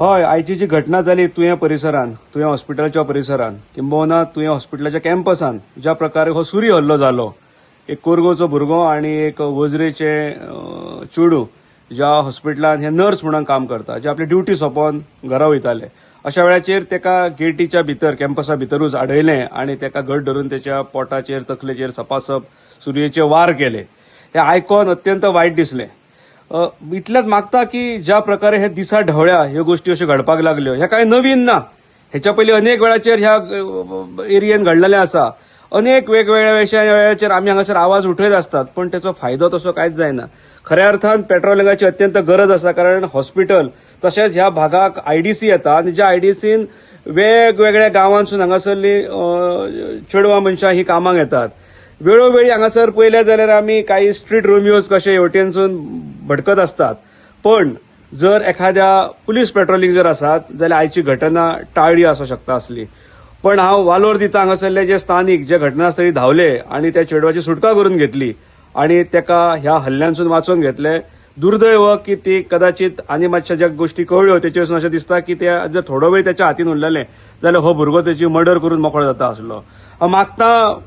हय, आयची जी घटना जाली तुयें परिसरांत, तुयें हॉस्पिटलच्या परिसरांत किंबहुना तुयें हॉस्पिटलाच्या कॅम्पसांत ज्या प्रकारे हो सुरी हल्लो जालो, एक कोरगोचो भुरगो आनी एक वजरेचे चेडूं ज्या हॉस्पिटलांत हे नर्स म्हणून काम करता, जे आपली ड्युटी सोंपोवन घरा वयताले, अशा वेळाचेर तेका गेटीच्या भितर कॅम्पसा भितरूच आडयलें आनी तेका घट धरून तेच्या पोटाचेर तकलेचेर सपासप सुरयेचे वार केले. हे आयकून अत्यंत वायट दिसलें. इतलेंच मागता की ज्या प्रकारे हे दिसा ढवळ्या ह्यो गोष्टी अश्यो घडपाक लागल्यो, हे काय नवीन ना. हेच्या पयलीं अनेक वेळाचेर ह्या एरियेन घडलेलें आसा. अनेक वेगवेगळ्या वेळाचेर आमी हांगासर आवाज उठयत आसतात, पण तेचो फायदो तसो कांयच जायना. खऱ्या अर्थान पेट्रोलिंगाची अत्यंत गरज आसा, कारण हॉस्पिटल तशेंच ह्या भागाक आयडीसी येता आनी ज्या आयडीसीन वेगवेगळ्या गांवांसून हांगासरली चेडवां मनशां ही कामाक येतात. वेळोवेळी हांगासर पळयलें जाल्यार आमी काही स्ट्रीट रोमियोज कशे हेवटेनसून भटकत असतात. पण जर एखाद्या पुलीस पेट्रोलिंग जर आसात जाल्यार आयची घटना टाळळी आसूं शकता आसली. पण हांव वालोर दिता हांगासरले जे स्थानीक जे घटनास्थळी धांवले आनी त्या चेडवाची सुटका करून घेतली आनी तेका ह्या हल्ल्यांसून वाचोवन घेतले. दुर्दैव की ती कदाचित आनी मातशा ज्या गोष्टी कळ्ळ्यो तेचेवरसून अशें दिसता की ते जर थोडो वेळ त्याच्या हातीन उरलेलें जाल्यार हो भुरगो तेची मर्डर करून मोकळो जाता आसलो. हांव मागता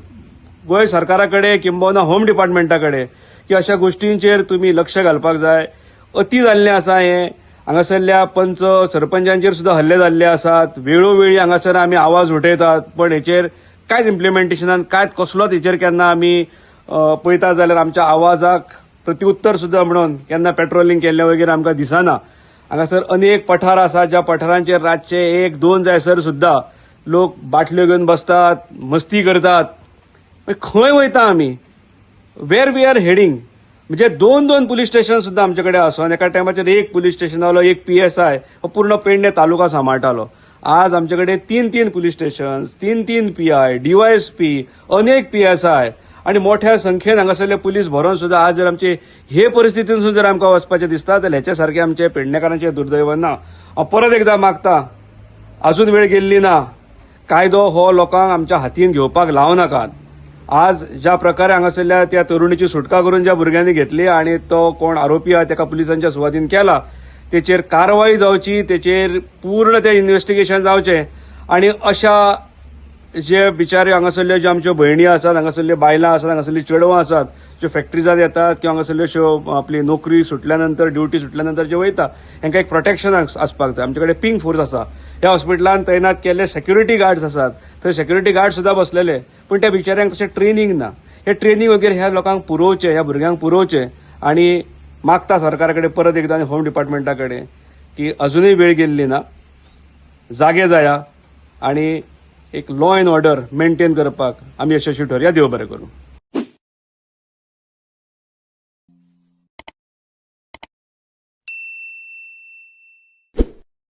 गोंय सरकाराकडे किंबहुना होम डिपार्टमेंटाकडे की अशा गोष्टींचेर तुम्ही लक्ष घालपाक जाय. अति जाल्लें आसा हे. हांगासरल्या पंच सरपंचांचेर सुद्धा हल्ले जाल्ले आसात. वेळोवेळी हांगासर आमी आवाज उठयतात, पण हेचेर कांयच इम्प्लिमेंटेशनान कांयच कसलोच हेचेर केन्ना आमी पळयतात जाल्यार आमच्या आवाजाक प्रत्युत्तर सुद्धा म्हणून केन्ना पेट्रोलिंग केल्ले वगैरे आमकां दिसना. हांगासर अनेक पठार आसात ज्या पठारांचेर रातचे 1-2 जायसर सुद्धा लोक बाटल्यो घेवन बसतात, मस्ती करतात. खंय वयता आमी? वेर वी आर हेडिंग? म्हणजे 2-2 पुलीस स्टेशन सुद्धा आमच्याकडे आसून एका टायमाचेर एक पुलीस स्टेशनालो एक PSI हो पूर्ण पेडणे तालुका सांबाळटालो. आज आमच्याकडे 3-3 पुलीस स्टेशन, 3-3 PI, DYSP, अनेक PSI आणि मोठ्या संख्येन हांगासरले पुलीस भरोवन सुद्धा आज जर आमचे हे परिस्थितींसून जर आमकां वचपाचें दिसता जाल्यार हेच्या सारखे आमचे पेडणेकारांचे दुर्दैव ना. हांव परत एकदां मागता, अजून वेळ गेल्ली ना. कायदो हो लोकांक आमच्या हातीन घेवपाक लावं नाकात. आज ज्या प्रकारे हांगासरल्या त्या तरुणीची सुटका करून ज्या भुरग्यांनी घेतली आणि तो कोण आरोपी आहा तेका पुलिसांच्या सुवातीन केला, तेचेर कारवाई जावची, तेचेर पूर्ण ते इन्व्हेस्टिगेशन जावचें आणि अशा जे बिचारे हांगासरल्यो ज्यो आमच्यो भयणी आसात, हांगासरल्यो बायलां आसात, हांगासरलीं चेडवां आसात, ज्यो फॅक्टरीजात येतात किंवा हांगासरल्यो आपली नोकरी सुटल्यानंतर ड्युटी सुटल्यानंतर जे वयता हेंकां एक प्रोटेक्शन आसपाक जाय. आमचे कडेन पिंक फोर्स आसा. ह्या हॉस्पिटलांत तैनात केल्ले सेक्युरिटी गार्ड्स आसात. थंय सेक्युरिटी गार्ड सुद्धा बसलेले, पण त्या बिचाऱ्यांक तशें ट्रेनिंग ना. हे ट्रेनिंग वगैरे ह्या लोकांक पुरोवचें, ह्या भुरग्यांक पुरोवचें. आणि मागता सरकाराकडे परत एकदा होम डिपार्टमेंटाकडे की अजूनही वेळ गेल्ली ना. जागे जाया आणि एक लॉ अँड ऑर्डर मेंटेन करपाक आमी यशस्वी ठरया. देव बरें करूं.